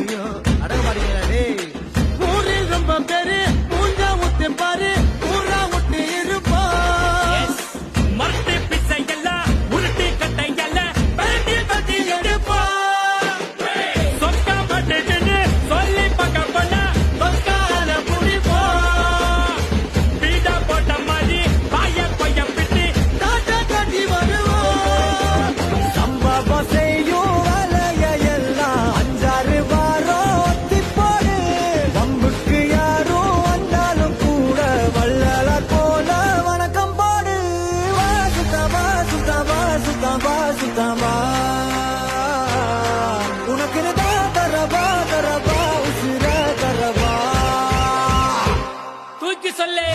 ஐயோ அடங்க மாட்டீங்களே ஊரில் ரொம்ப பேரு மூஞ்சா முத்து பாரு ஊரா முட்டு இருப்பா மரட்டு பிச்சை எல்லாம் உருட்டு கட்டை எல்லாம் பரட்டி பத்தி எடுப்பா சொக்கா மாட்டுன்னு சொல்லி பக்க பண்ண சொக்கால புடிப்பா பீடா போட்ட மாதிரி பாய கொய்ய பிட்டு தாத்தா கட்டி வருவோம் சம்பவம் செய்யும் வேலைய எல்லாம் 5-6 வாரம் ஒத்திப்போடு வம்புக்கு யாரும் வந்தாலும் கூட வள்ளலார் போல வணக்கம் போடு வா சுத்தமா சுத்தமா சுத்தமா சுத்தமா உனக்கு தரவா தரவா உசிர தரவா தூக்கி சொல்லு